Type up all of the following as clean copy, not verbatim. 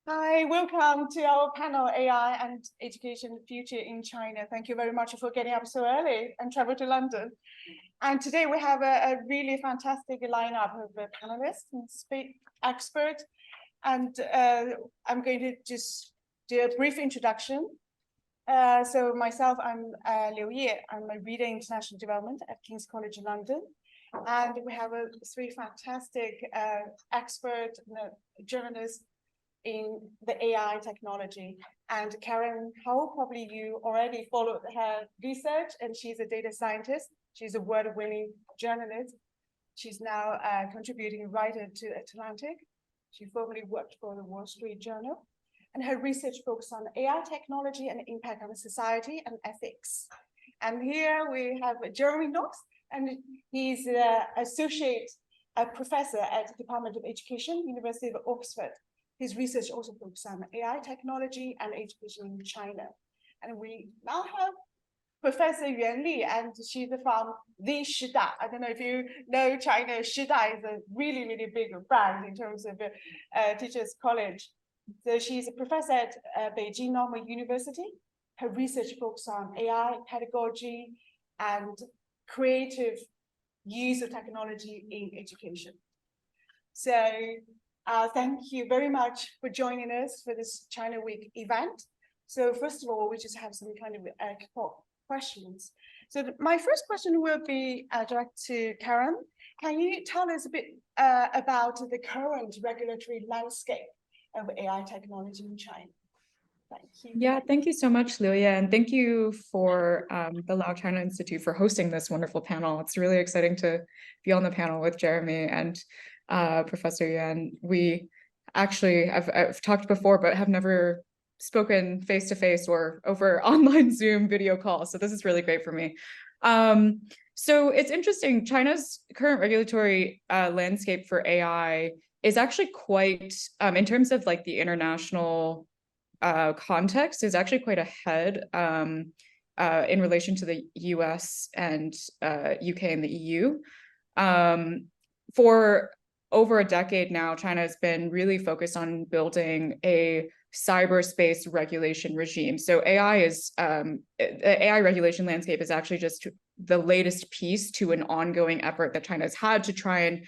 Hi, welcome to our panel, AI and Education Future in China. Thank you very much for getting up so early and travel to London. And today we have a really fantastic lineup of panelists and experts. And I'm going to just do a brief introduction. So myself, I'm Liu Ye. I'm a Reader International Development at King's College London. And we have three fantastic expert journalists in the AI technology. And Karen Ho, probably you already followed her research, and she's a data scientist. She's a award-winning journalist. She's now a contributing writer to Atlantic. She formerly worked for the Wall Street Journal. And her research focuses on AI technology and impact on society and ethics. And here we have Jeremy Knox, and he's an associate professor at the Department of Education, University of Oxford. His research also focuses on AI technology and education in China. And we now have Professor Yuan Li, and she's from the Shida. I don't know if you know China. Shida is a really, really big brand in terms of teachers' college. So she's a professor at Beijing Normal University. Her research focuses on AI pedagogy and creative use of technology in education. So thank you very much for joining us for this China Week event. So first of all, we just have some kind of questions. So my first question will be direct to Karen. Can you tell us a bit about the current regulatory landscape of AI technology in China? Thank you. Yeah, thank you so much, Lilia, and thank you for the Lau China Institute for hosting this wonderful panel. It's really exciting to be on the panel with Jeremy and Professor Yuan. We actually, I've talked before, but have never spoken face-to-face or over online Zoom video calls. So this is really great for me. So it's interesting, China's current regulatory landscape for AI is actually quite, in terms of like the international context, is actually quite ahead in relation to the US and UK and the EU. For over a decade now, China has been really focused on building a cyberspace regulation regime. So the AI regulation landscape is actually just the latest piece to an ongoing effort that China's had to try and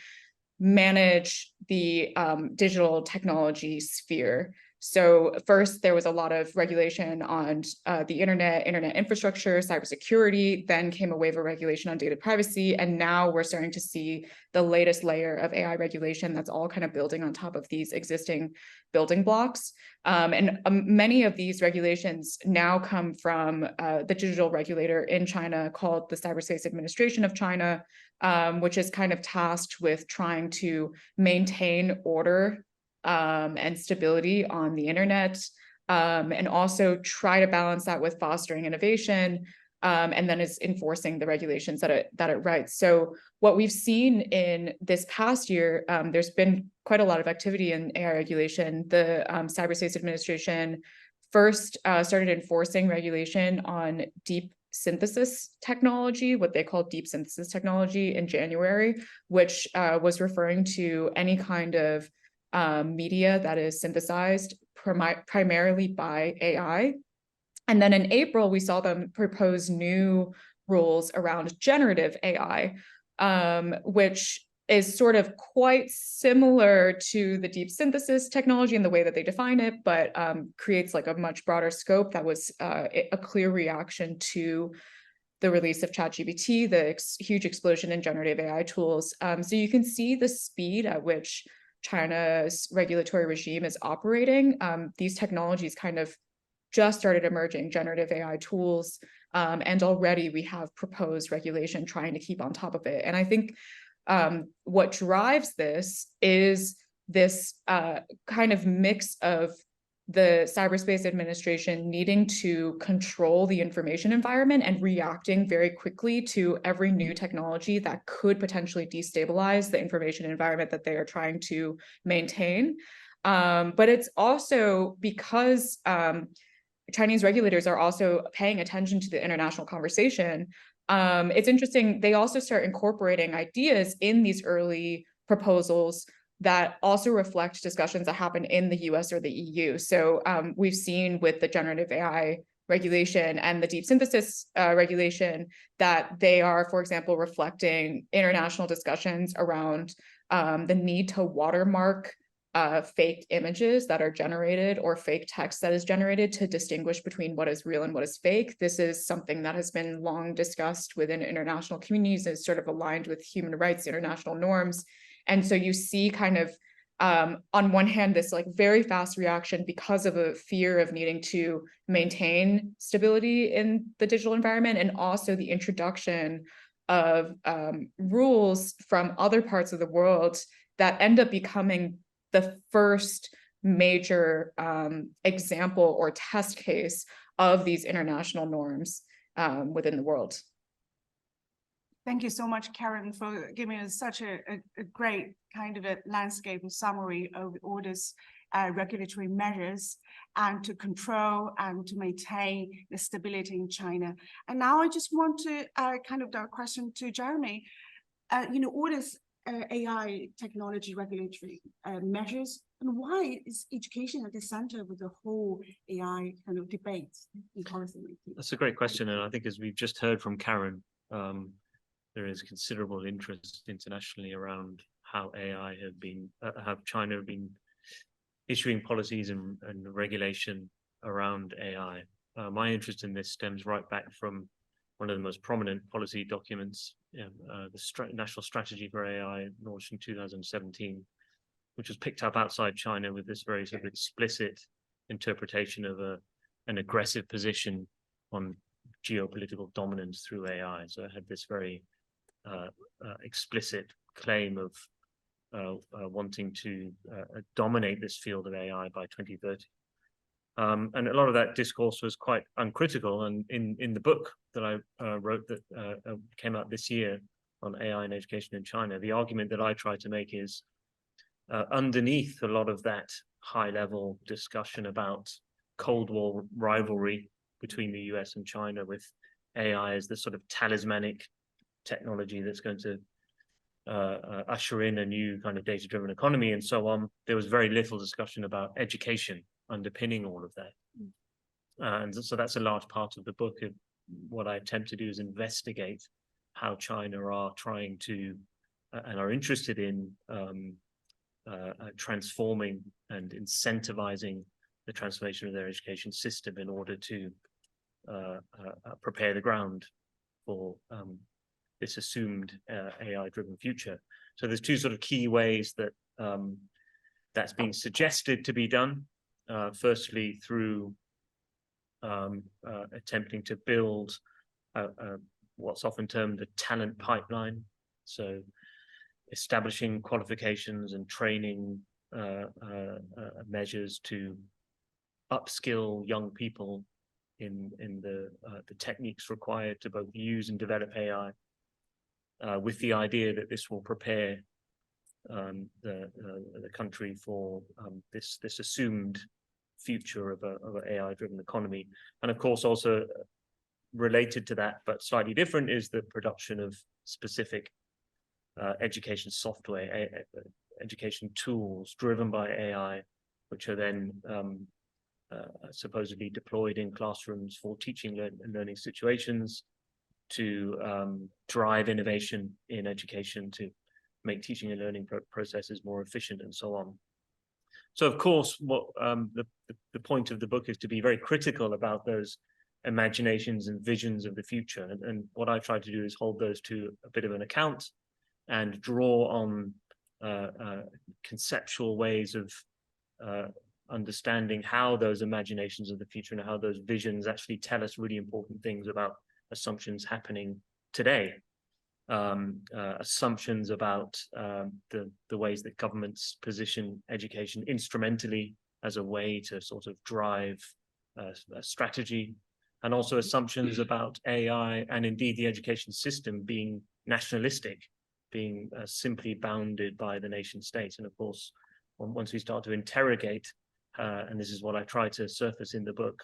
manage the digital technology sphere. So first, there was a lot of regulation on the internet infrastructure, cybersecurity, then came a wave of regulation on data privacy, and now we're starting to see the latest layer of AI regulation that's all kind of building on top of these existing building blocks. And many of these regulations now come from the digital regulator in China called the Cyberspace Administration of China, which is kind of tasked with trying to maintain order and stability on the internet, and also try to balance that with fostering innovation, and then is enforcing the regulations that it writes. So what we've seen in this past year, there's been quite a lot of activity in AI regulation. The Cyberspace Administration first started enforcing regulation on deep synthesis technology, what they call deep synthesis technology, in January, which was referring to any kind of media that is synthesized primarily by AI. And then in April, we saw them propose new rules around generative AI, which is sort of quite similar to the deep synthesis technology in the way that they define it, but creates like a much broader scope. That was a clear reaction to the release of ChatGPT, the huge explosion in generative AI tools. So you can see the speed at which China's regulatory regime is operating. These technologies kind of just started emerging, generative AI tools, and already we have proposed regulation trying to keep on top of it. And I think what drives this is this kind of mix of the Cyberspace Administration needing to control the information environment and reacting very quickly to every new technology that could potentially destabilize the information environment that they are trying to maintain. But it's also because Chinese regulators are also paying attention to the international conversation. It's interesting, they also start incorporating ideas in these early proposals that also reflect discussions that happen in the US or the EU. So we've seen with the generative AI regulation and the deep synthesis regulation that they are, for example, reflecting international discussions around the need to watermark fake images that are generated or fake text that is generated to distinguish between what is real and what is fake. This is something that has been long discussed within international communities, is sort of aligned with human rights, international norms. And so you see kind of, on one hand, this like very fast reaction because of a fear of needing to maintain stability in the digital environment, and also the introduction of rules from other parts of the world that end up becoming the first major example or test case of these international norms within the world. Thank you so much, Karen, for giving us such a great kind of a landscape and summary of all these regulatory measures and to control and to maintain the stability in China. And now I just want to kind of direct a question to Jeremy. All this AI technology regulatory measures, and why is education at the center of the whole AI kind of debate in policy making? That's a great question, and I think as we've just heard from Karen, there is considerable interest internationally around how AI have been, how China have been issuing policies and regulation around AI. My interest in this stems right back from one of the most prominent policy documents, the National Strategy for AI, launched in 2017, which was picked up outside China with this very sort of explicit interpretation of an aggressive position on geopolitical dominance through AI. So it had this very explicit claim of wanting to dominate this field of AI by 2030. And a lot of that discourse was quite uncritical. And in the book that I wrote that came out this year on AI and education in China, the argument that I try to make is underneath a lot of that high-level discussion about Cold War rivalry between the US and China, with AI as the sort of talismanic technology that's going to usher in a new kind of data-driven economy and so on, there was very little discussion about education underpinning all of that. And so that's a large part of the book. Of what I attempt to do is investigate how China are trying to and are interested in transforming and incentivizing the transformation of their education system in order to prepare the ground for this assumed AI-driven future. So there's two sort of key ways that that's being suggested to be done. Firstly, through attempting to build what's often termed a talent pipeline. So establishing qualifications and training measures to upskill young people in the techniques required to both use and develop AI, with the idea that this will prepare the country for this assumed future of an AI-driven economy. And of course, also related to that, but slightly different, is the production of specific education software, education tools driven by AI, which are then supposedly deployed in classrooms for teaching and learning situations to drive innovation in education, to make teaching and learning processes more efficient and so on. So of course, what the point of the book is to be very critical about those imaginations and visions of the future. And what I try to do is hold those to a bit of an account and draw on conceptual ways of understanding how those imaginations of the future and how those visions actually tell us really important things about assumptions happening today. Assumptions about the ways that governments position education instrumentally as a way to sort of drive a strategy, and also assumptions about AI and indeed the education system being nationalistic, being simply bounded by the nation state. And of course, once we start to interrogate, and this is what I try to surface in the book,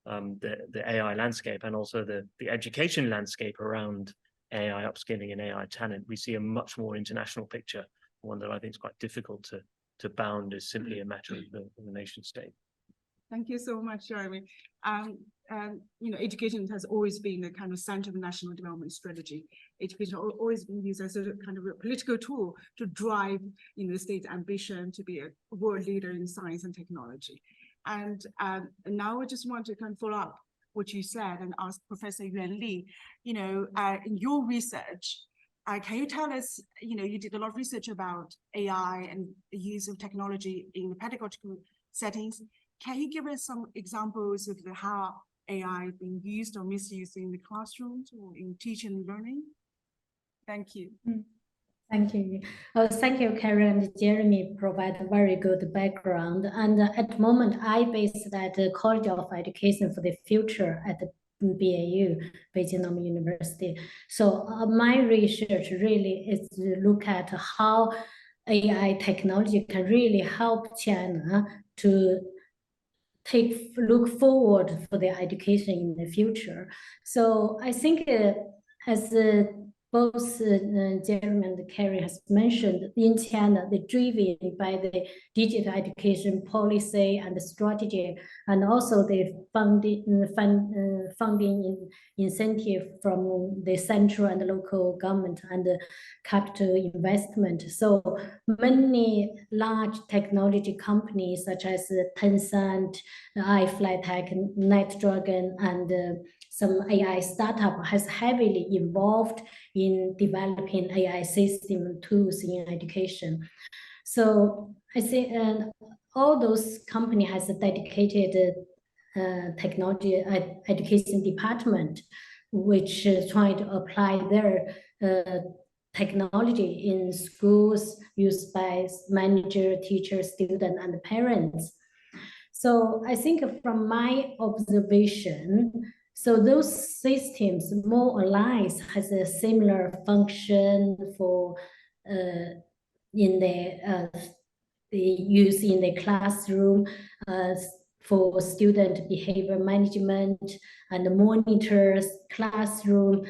the AI landscape and also the education landscape around AI upskilling and AI talent, we see a much more international picture one that I think is quite difficult to bound as simply a matter of the nation state. Thank you so much, Jeremy. Education has always been a kind of center of national development strategy. Education has always been used as a kind of a political tool to drive, the state's ambition to be a world leader in science and technology. And now I just want to kind of follow up what you said and ask Professor Yuan Li, in your research, can you tell us, you did a lot of research about AI and the use of technology in pedagogical settings. Can you give us some examples of how AI is being used or misused in the classrooms or in teaching and learning? Thank you. Thank you. Thank you, Carrie and Jeremy provide a very good background. And at the moment, I based at the College of Education for the Future at the BAU, Beijing University. So my research really is to look at how AI technology can really help China to look forward for their education in the future. So I think as both Jeremy and Carrie has mentioned, in China, they're driven by the digital education policy and the strategy, and also the funding incentive from the central and local government and the capital investment. So many large technology companies such as Tencent, iFlyTech, NetDragon, and some AI startup has heavily involved in developing AI system tools in education. So I think all those companies has a dedicated technology education department, which is trying to apply their technology in schools used by manager, teacher, student, and parents. So I think from my observation, so those systems more or less has a similar function for in the use in the classroom for student behavior management and monitors classroom,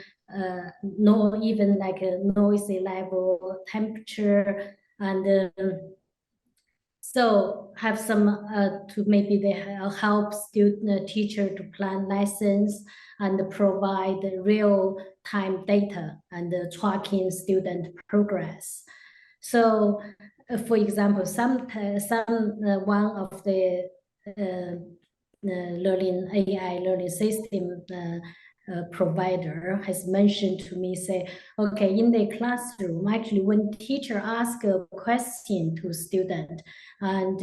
no even like a noisy level, temperature, and so have some to maybe they help student teacher to plan lessons and provide real-time data and tracking student progress. So, for example, one of the AI learning system provider has mentioned to me, say, okay, in the classroom, actually, when teacher asks a question to student, and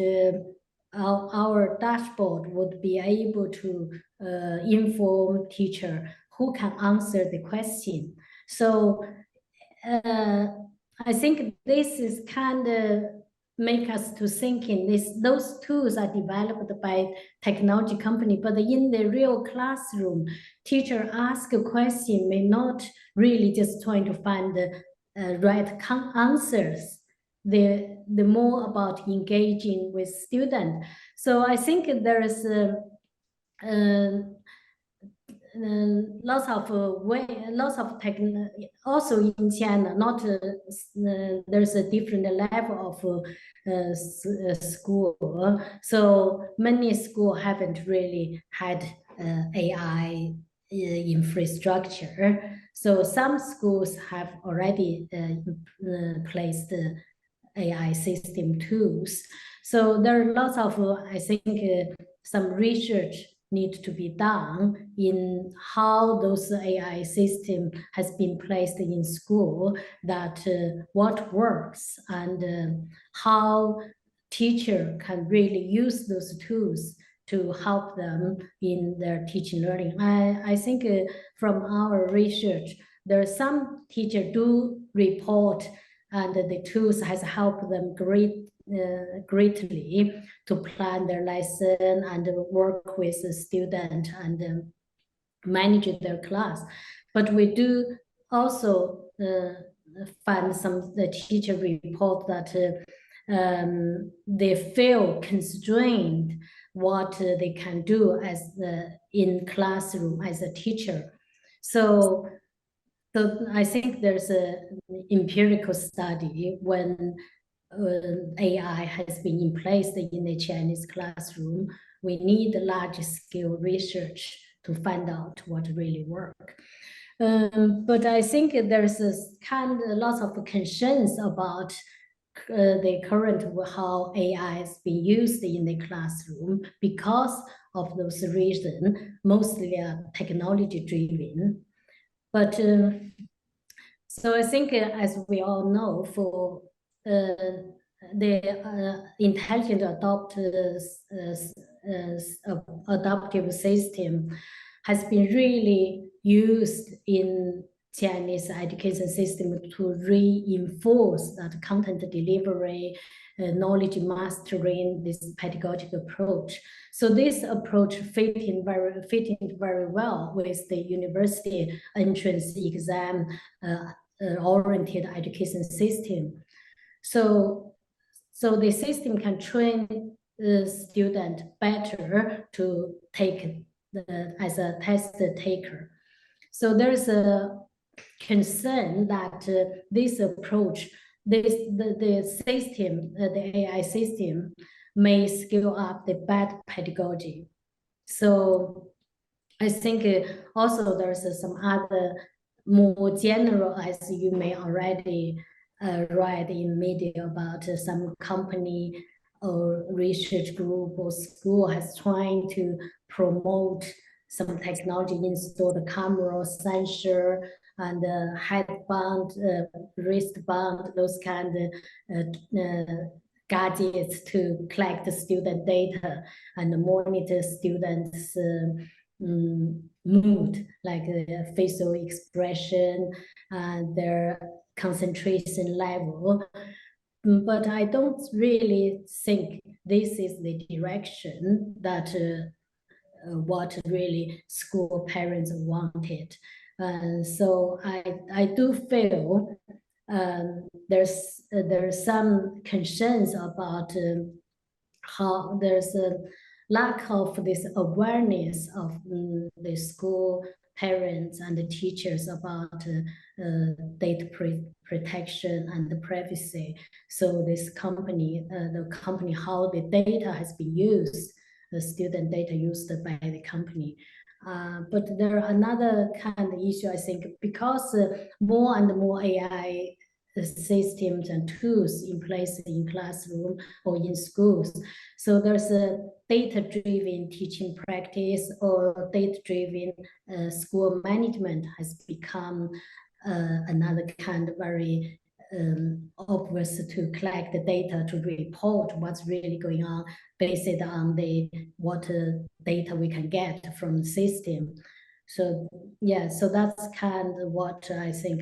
our dashboard would be able to inform teacher who can answer the question. So I think this is kind of make us to think in this. Those tools are developed by technology company, but in the real classroom, teacher ask a question may not really just trying to find the right answers. The more about engaging with student. So I think there is lots of also in China, not there's a different level of school. So many schools haven't really had AI infrastructure. So some schools have already placed AI system tools. So there are lots of, I think, some research need to be done in how those AI system has been placed in school, that what works and how teacher can really use those tools to help them in their teaching learning. I think from our research, there are some teachers do report and the tools has helped them greatly to plan their lesson and work with the student and manage their class. But we do also find the teacher report that they feel constrained what they can do as in classroom as a teacher. So I think there's an empirical study when AI has been in place in the Chinese classroom, we need large-scale research to find out what really works. But I think there's lots of concerns about the current how AI is being used in the classroom because of those reasons, mostly technology driven. But so I think, as we all know, for the intelligent adaptive system has been really used in Chinese education system to reinforce that content delivery, knowledge mastering, this pedagogical approach. So this approach fitting very well with the university entrance exam oriented education system. So the system can train the student better to take as a test taker. So there's a concern that this approach, the system, the AI system may scale up the bad pedagogy. So I think also there's some other more general, as you may already read in media about some company or research group or school has trying to promote some technology, install the camera, sensor, and headband, wristband, those kind of gadgets to collect the student data and monitor students' mood, like facial expression and their concentration level. But I don't really think this is the direction that what really school parents wanted. So I do feel there's some concerns about how there's a lack of this awareness of the school parents and the teachers about data protection and the privacy. So this company, how the data has been used, the student data used by the company. But there are another kind of issue, I think, because more and more AI systems and tools in place in classroom or in schools. So there's a data-driven teaching practice or data-driven school management has become another kind of very obvious to collect the data to report what's really going on based on what data we can get from the system. So yeah, so that's kind of what I think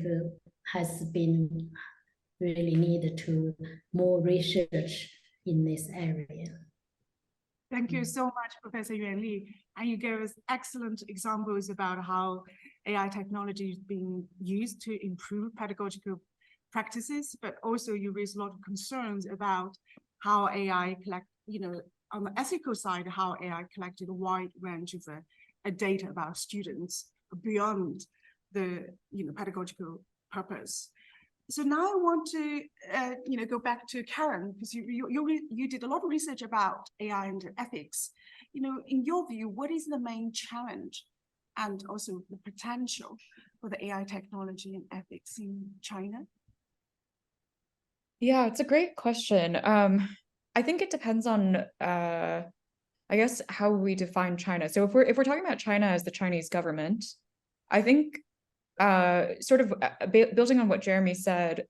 has been really needed to more research in this area. Thank you so much, Professor Yuan Li. And you gave us excellent examples about how AI technology is being used to improve pedagogical practices, but also you raised a lot of concerns about how AI collect, on the ethical side, how AI collected a wide range of data about students beyond the pedagogical purpose. So now I want to go back to Karen, because you did a lot of research about AI and ethics. In your view, what is the main challenge and also the potential for the AI technology and ethics in China? Yeah, it's a great question. I think it depends on I guess how we define China. So if we're talking about China as the Chinese government, I think sort of building on what Jeremy said,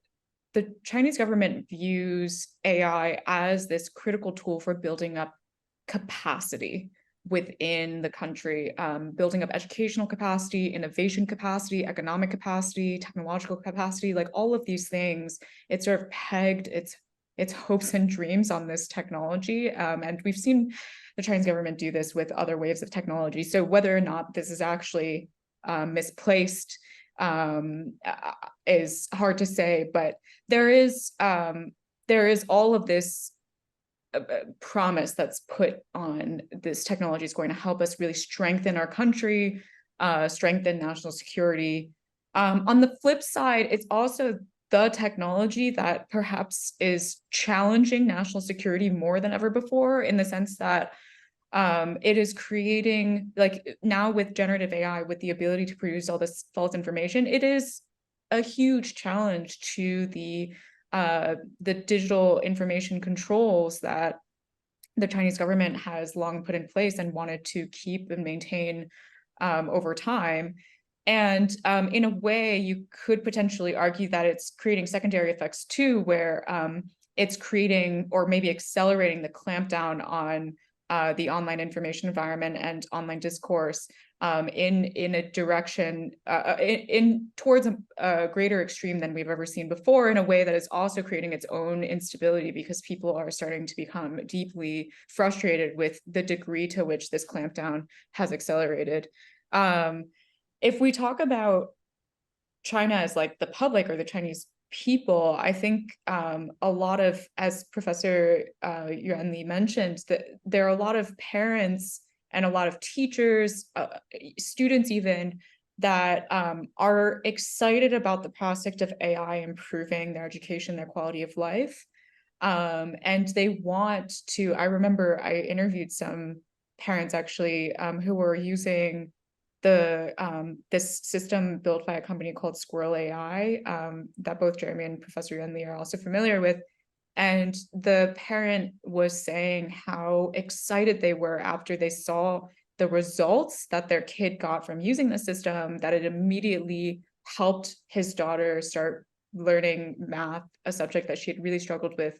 the Chinese government views AI as this critical tool for building up capacity within the country, building up educational capacity, innovation capacity, economic capacity, technological capacity, like all of these things. It sort of pegged its hopes and dreams on this technology. And we've seen the Chinese government do this with other waves of technology. So whether or not this is actually misplaced is hard to say, but there is all of this promise that's put on this technology is going to help us really strengthen our country, strengthen national security. On the flip side, it's also the technology that perhaps is challenging national security more than ever before, in the sense that it is creating, like now with generative AI, with the ability to produce all this false information, it is a huge challenge to the digital information controls that the Chinese government has long put in place and wanted to keep and maintain over time. And in a way, you could potentially argue that it's creating secondary effects too, where it's creating or maybe accelerating the clampdown on the online information environment and online discourse in a direction towards a greater extreme than we've ever seen before, in a way that is also creating its own instability, because people are starting to become deeply frustrated with the degree to which this clampdown has accelerated. If we talk about China as like the public or the Chinese people, I think a lot of, as Professor Yuan mentioned, that there are a lot of parents and a lot of teachers, students even, that are excited about the prospect of AI improving their education, their quality of life. And they want to, I remember I interviewed some parents actually who were using this system built by a company called Squirrel AI that both Jeremy and Professor Yuan are also familiar with. And the parent was saying how excited they were after they saw the results that their kid got from using the system, that it immediately helped his daughter start learning math, a subject that she had really struggled with,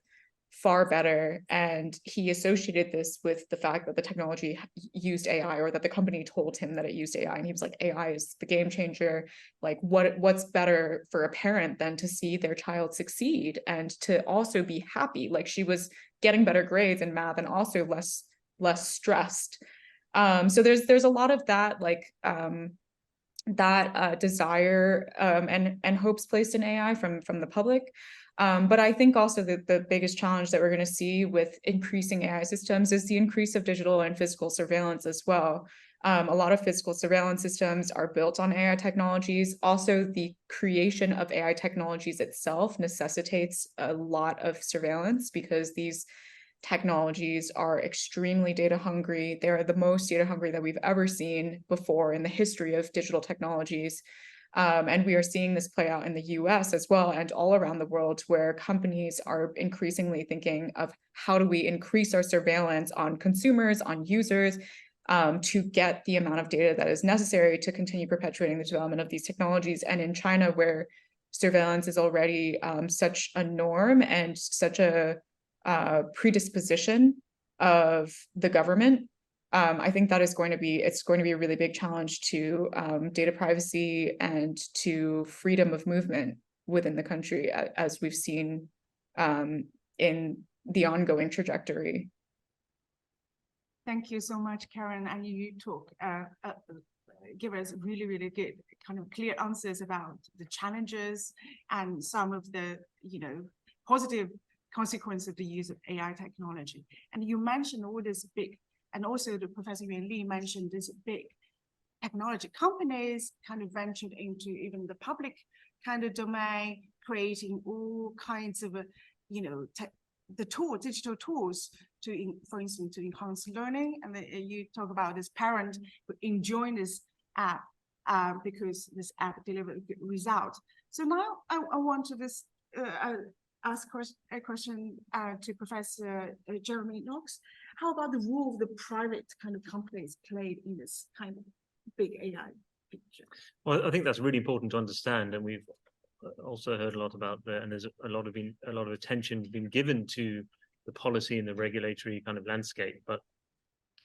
far better. And he associated this with the fact that the technology used AI, or that the company told him that it used AI. And he was like, AI is the game changer. Like what's better for a parent than to see their child succeed and to also be happy? Like, she was getting better grades in math and also less stressed. So there's a lot of that, like desire and hopes placed in AI from the public. But I think also that the biggest challenge that we're going to see with increasing AI systems is the increase of digital and physical surveillance as well. A lot of physical surveillance systems are built on AI technologies. Also, the creation of AI technologies itself necessitates a lot of surveillance, because these technologies are extremely data hungry. They're the most data hungry that we've ever seen before in the history of digital technologies. And we are seeing this play out in the US as well, and all around the world, where companies are increasingly thinking of how do we increase our surveillance on consumers, on users, to get the amount of data that is necessary to continue perpetuating the development of these technologies. And in China, where surveillance is already such a norm and such a predisposition of the government, I think that is going to be, it's going to be a really big challenge to data privacy and to freedom of movement within the country, as we've seen in the ongoing trajectory. Thank you so much, Karen. And you give us really, really good kind of clear answers about the challenges and some of the, positive consequences of the use of AI technology. And you mentioned all this big, and also the Professor Yuan Li mentioned this big technology companies kind of ventured into even the public kind of domain, creating all kinds of, digital tools to, for instance, to enhance learning. And you talk about this parent who enjoying this app because this app delivered a good result. So now I want to ask a question to Professor Jeremy Knox. How about the role of the private kind of companies played in this kind of big AI picture? Well, I think that's really important to understand, and we've also heard a lot about that, and there's a lot of attention been given to the policy and the regulatory kind of landscape. But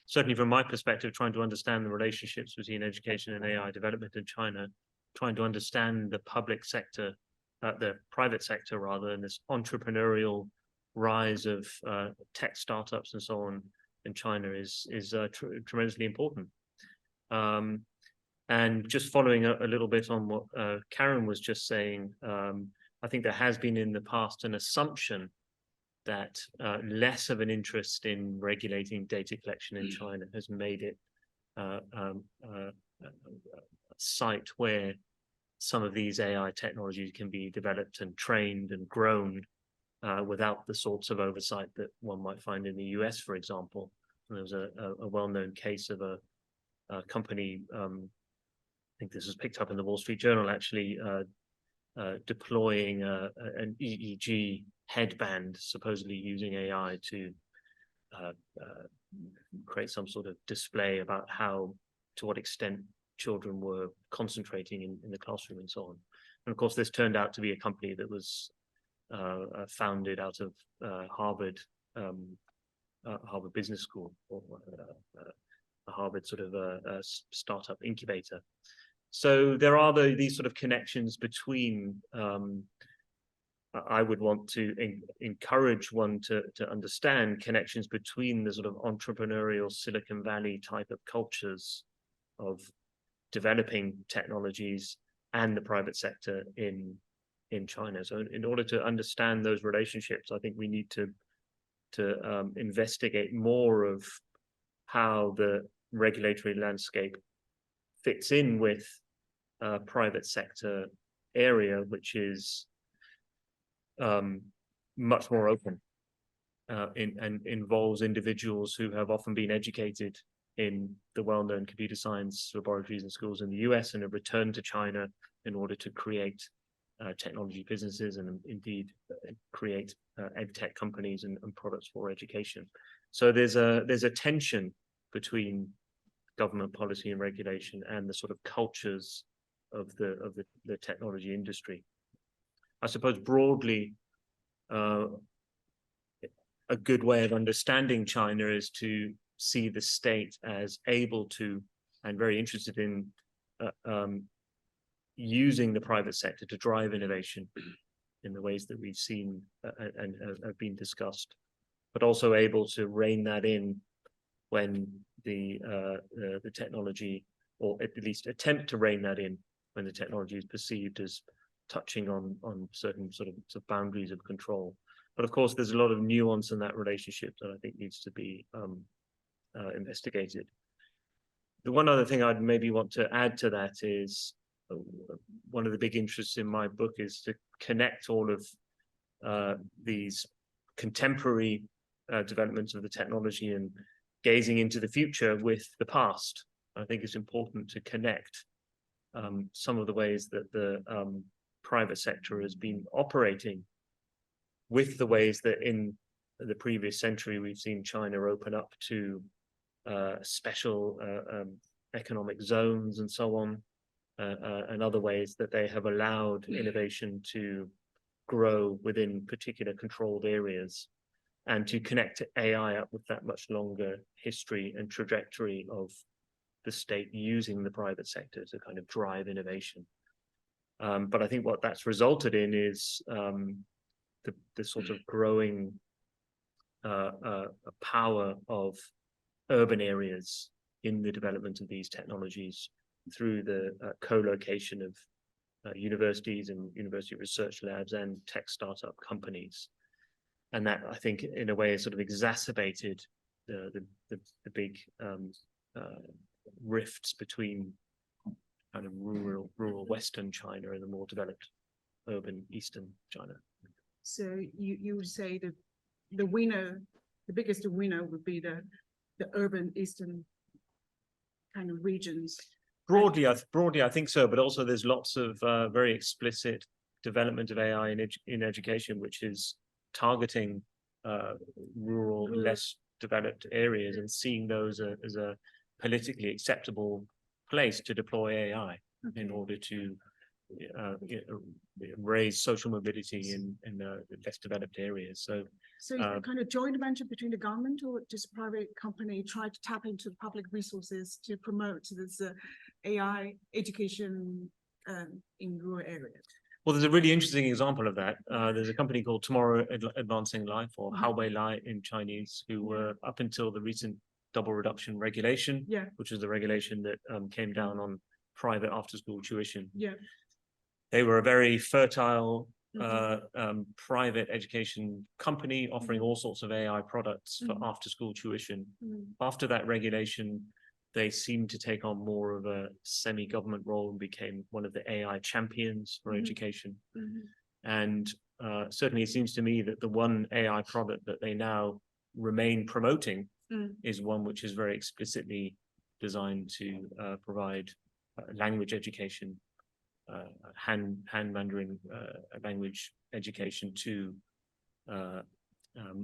certainly from my perspective, trying to understand the relationships between education and AI development in China, trying to understand the public sector, the private sector rather, and this entrepreneurial rise of tech startups and so on in China is tremendously important. And just following a little bit on what Karen was just saying, I think there has been in the past an assumption that less of an interest in regulating data collection in China has made it a site where some of these AI technologies can be developed and trained and grown without the sorts of oversight that one might find in the US, for example. And there was a well-known case of a company, I think this was picked up in the Wall Street Journal, actually deploying an EEG headband, supposedly using AI to create some sort of display about to what extent children were concentrating in the classroom and so on. And of course, this turned out to be a company that was founded out of Harvard Business School, or a Harvard sort of a startup incubator. So there are these sort of connections between. I would want to encourage one to understand connections between the sort of entrepreneurial Silicon Valley type of cultures of developing technologies and the private sector in China. So in order to understand those relationships, I think we need to investigate more of how the regulatory landscape fits in with private sector area, which is much more open and involves individuals who have often been educated in the well-known computer science laboratories and schools in the US and have returned to China in order to create technology businesses and indeed create edtech companies and products for education. So there's a tension between government policy and regulation and the sort of cultures of the technology industry. I suppose broadly, a good way of understanding China is to see the state as able to and very interested in using the private sector to drive innovation in the ways that we've seen and have been discussed, but also able to rein that in when the technology, or at least attempt to rein that in when the technology is perceived as touching on certain sort of boundaries of control. But of course, there's a lot of nuance in that relationship that I think needs to be investigated. The one other thing I'd maybe want to add to that is one of the big interests in my book is to connect all of these contemporary developments of the technology and gazing into the future with the past. I think it's important to connect some of the ways that the private sector has been operating with the ways that in the previous century we've seen China open up to special economic zones and so on, and other ways that they have allowed innovation to grow within particular controlled areas, and to connect AI up with that much longer history and trajectory of the state using the private sector to kind of drive innovation. But I think what that's resulted in is the sort of growing power of urban areas in the development of these technologies through the co-location of universities and university research labs and tech startup companies. And that, I think, in a way, has sort of exacerbated the big rifts between kind of rural Western China and the more developed urban Eastern China. So you would say that the winner, the biggest winner would be the urban Eastern kind of regions. Broadly, I think so, but also there's lots of very explicit development of AI in education, which is targeting rural, less developed areas and seeing those as a politically acceptable place to deploy AI in order to raise social mobility in less developed areas. So is it a kind of joint venture between the government or just private company try to tap into public resources to promote this AI education in rural areas? Well, there's a really interesting example of that. There's a company called Tomorrow Advancing Life, or Haowei Lai in Chinese, who were up until the recent double reduction regulation, which is the regulation that came down on private after-school tuition. They were a very fertile private education company offering all sorts of AI products for after-school tuition. After that regulation they seemed to take on more of a semi-government role and became one of the AI champions for education. And certainly it seems to me that the one AI product that they now remain promoting is one which is very explicitly designed to provide language education, Han Mandarin language education to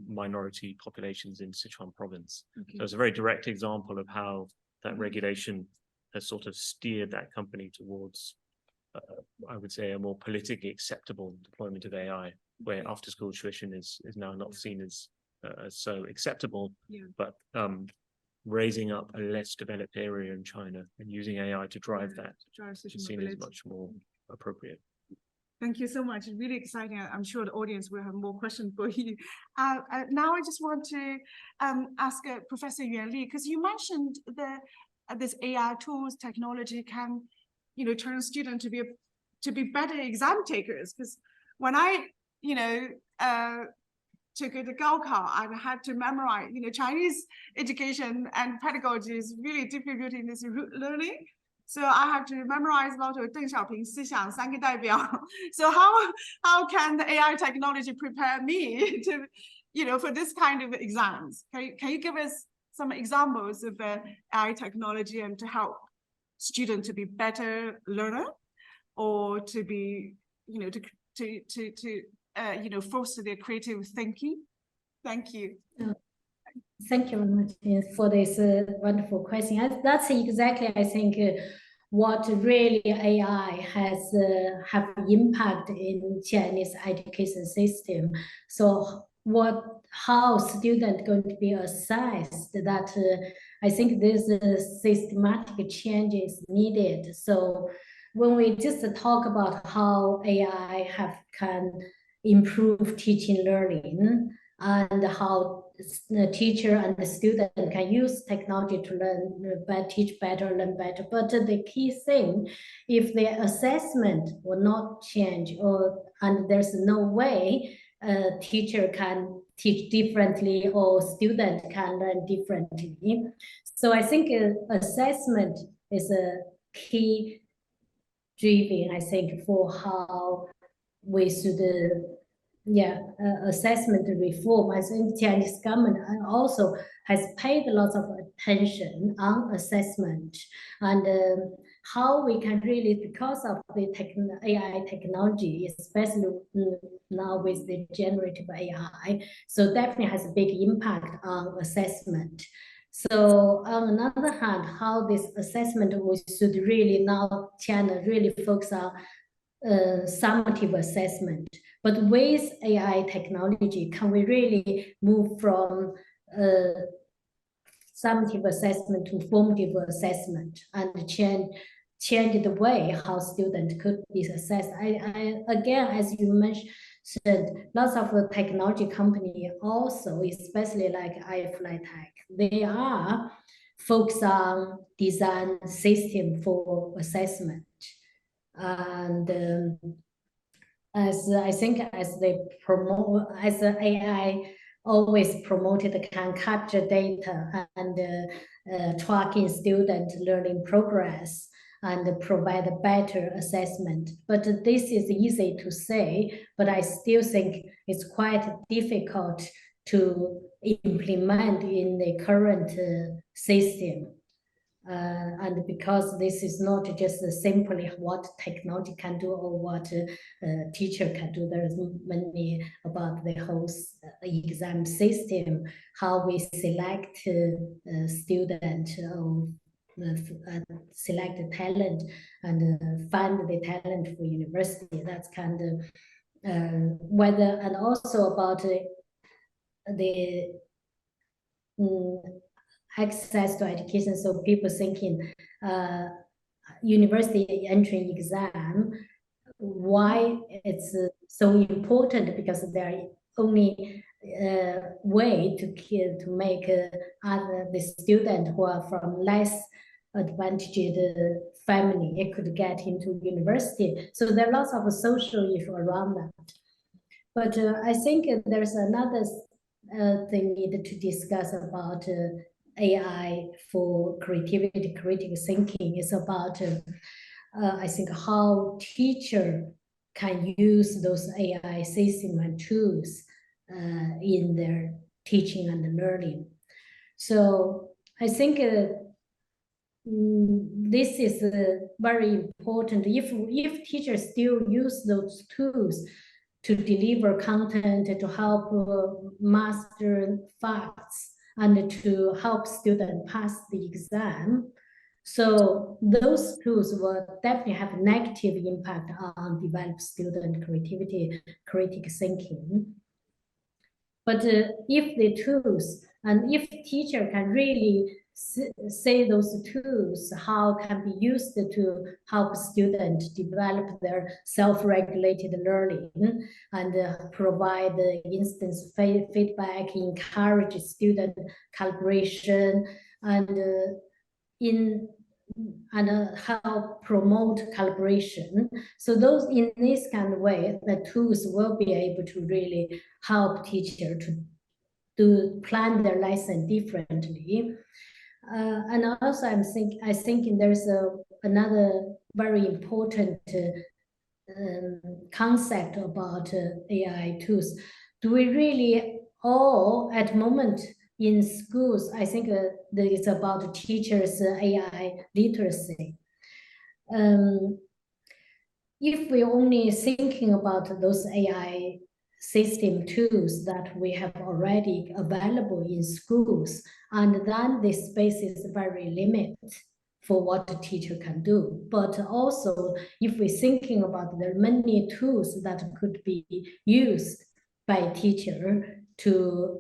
minority populations in Sichuan province. So it's a very direct example of how that regulation has sort of steered that company towards, I would say, a more politically acceptable deployment of AI, where after-school tuition is now not seen as so acceptable, but raising up a less developed area in China and using AI to drive that is seen as much more appropriate. Thank you so much. It's really exciting. I'm sure the audience will have more questions for you. Now I just want to ask Professor Yuan Li, because you mentioned this AI tools technology can, turn students to be better exam takers. Because when I, took the Gaokao, I had to memorize, Chinese education and pedagogy is really difficult in this rote learning. So I have to memorize a lot of Deng Xiaoping, 思想三个代表. So how can the AI technology prepare me to, for this kind of exams? Can you give us some examples of AI technology and to help students to be better learner, or to be, to foster their creative thinking? Thank you. Thank you very much for this wonderful question. That's exactly, I think, what really AI has have impact in Chinese education system. So how students going to be assessed? That I think this systematic change is needed. So when we just talk about how AI can improve teaching learning, and how the teacher and the student can use technology to learn, teach better, learn better. But the key thing, if the assessment will not change, and there's no way a teacher can teach differently or student can learn differently. So I think assessment is a key driving, I think, for how we should assessment reform. I think Chinese government also has paid lots of attention on assessment and how we can really, because of the AI technology, especially now with the generative AI, so definitely has a big impact on assessment. So on another hand, how this assessment we should really now China really focus on summative assessment. But with AI technology, can we really move from summative assessment to formative assessment and change the way how students could be assessed? I again, as you mentioned, lots of technology companies also, especially like iFlyTech, they are focused on design system for assessment. And as I think, as they promote, as the AI always promoted, can capture data and tracking student learning progress and provide a better assessment. But this is easy to say, but I still think it's quite difficult to implement in the current system. And because this is not just simply what technology can do or what a teacher can do, there's many about the whole exam system, how we select student, select the talent and fund the talent for university. That's kind of whether, and also about the access to education. So people thinking university entry exam, why it's so important, because there are only way to make the student who are from less advantaged family, it could get into university. So there are lots of social issues around that. But I think there's another thing needed to discuss about AI for creativity, critical thinking. It's about, I think, how teacher can use those AI system and tools in their teaching and learning. So I think this is very important. If teachers still use those tools to deliver content, to help master facts, and to help students pass the exam, so those tools will definitely have a negative impact on develop student creativity, critical thinking. But if the tools, and if teacher can really say those tools, how can be used to help students develop their self-regulated learning and provide instant feedback, encourage student collaboration, and help promote collaboration. So those, in this kind of way, the tools will be able to really help teacher to plan their lesson differently. And also I think there's another very important concept about AI tools. Do we really all at the moment in schools, I think it's about teachers' AI literacy. If we're only thinking about those AI system tools that we have already available in schools, and then the space is very limited for what a teacher can do. But also, if we're thinking about the many tools that could be used by teacher to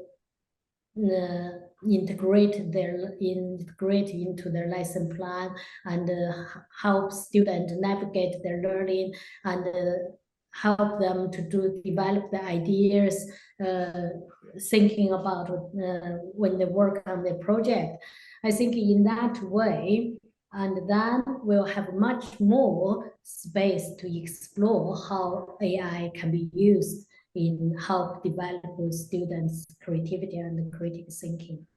integrate into their lesson plan and help students navigate their learning and help them to develop the ideas, thinking about when they work on the project. I think in that way, and then we'll have much more space to explore how AI can be used in help develop students' creativity and critical thinking.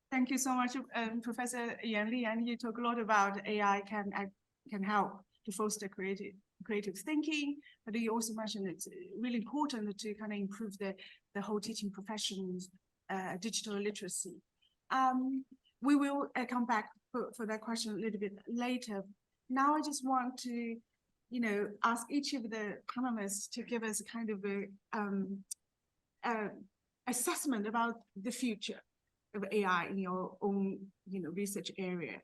Thank you so much, Professor Yan Li. And you talk a lot about AI can help to foster creative thinking, but you also mentioned it's really important to kind of improve the whole teaching profession's digital literacy. We will come back for that question a little bit later. Now I just want to, ask each of the panelists to give us kind of a assessment about the future of AI in your own, research area.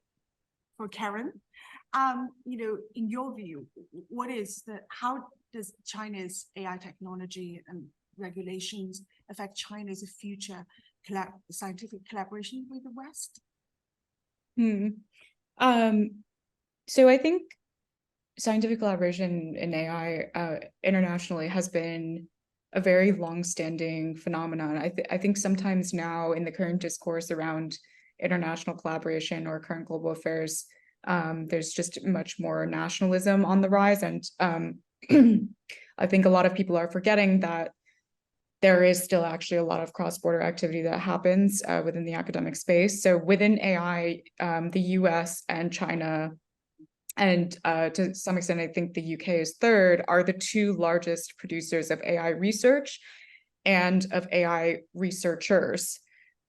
For Karen, in your view, how does China's AI technology and regulations affect China's future scientific collaboration with the West? So I think scientific collaboration in AI internationally has been a very long-standing phenomenon. I think sometimes now in the current discourse around international collaboration or current global affairs, there's just much more nationalism on the rise. And I think a lot of people are forgetting that there is still actually a lot of cross-border activity that happens within the academic space. So within AI, the US and China, and to some extent, I think the UK is third, are the two largest producers of AI research and of AI researchers.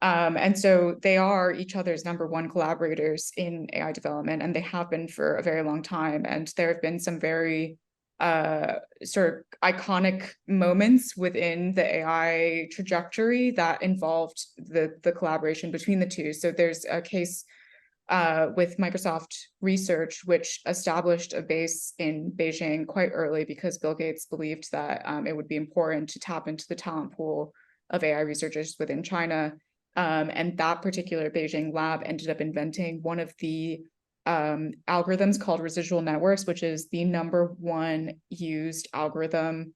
And so they are each other's #1 collaborators in AI development, and they have been for a very long time. And there have been some very sort of iconic moments within the AI trajectory that involved the collaboration between the two. So there's a case with Microsoft Research, which established a base in Beijing quite early because Bill Gates believed that it would be important to tap into the talent pool of AI researchers within China. And that particular Beijing lab ended up inventing one of the algorithms called residual networks, which is the #1 used algorithm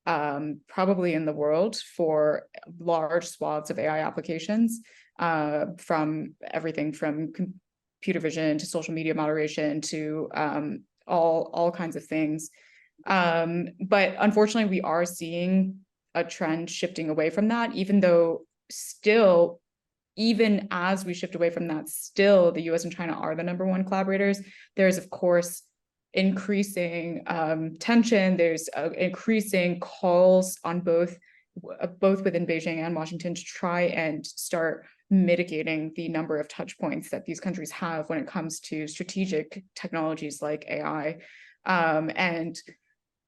probably in the world for large swaths of AI applications, from everything from computer vision to social media moderation to all kinds of things. But unfortunately, we are seeing a trend shifting away from that, even though still even as we shift away from that, still the US and China are the #1 collaborators. There's, of course, increasing tension. There's increasing calls on both within Beijing and Washington to try and start mitigating the number of touch points that these countries have when it comes to strategic technologies like AI. And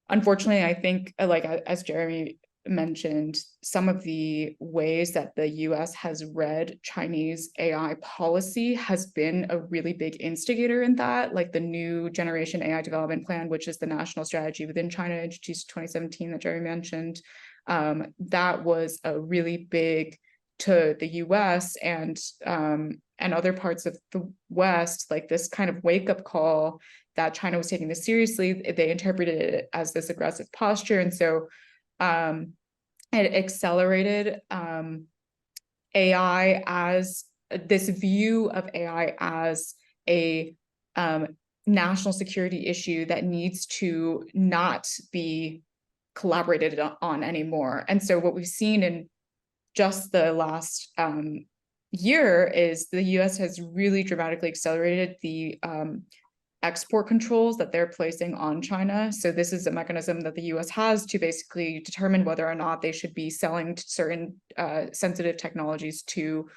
unfortunately, I think, like as Jeremy mentioned, some of the ways that the US has read Chinese AI policy has been a really big instigator in that, like the new generation AI development plan, which is the national strategy within China introduced in 2017 that Jeremy mentioned. That was a really big to the US and other parts of the West, like this kind of wake-up call that China was taking this seriously. They interpreted it as this aggressive posture. And so it accelerated AI as this view of AI as a national security issue that needs to not be collaborated on anymore. And so what we've seen in just the last year is the US has really dramatically accelerated the export controls that they're placing on China. So this is a mechanism that the US has to basically determine whether or not they should be selling certain sensitive technologies to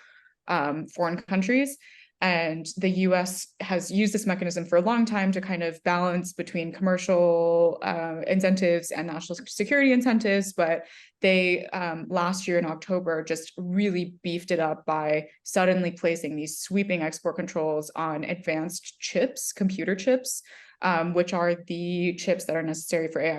foreign countries. And the US has used this mechanism for a long time to kind of balance between commercial incentives and national security incentives. But they last year in October just really beefed it up by suddenly placing these sweeping export controls on advanced chips, computer chips, which are the chips that are necessary for AI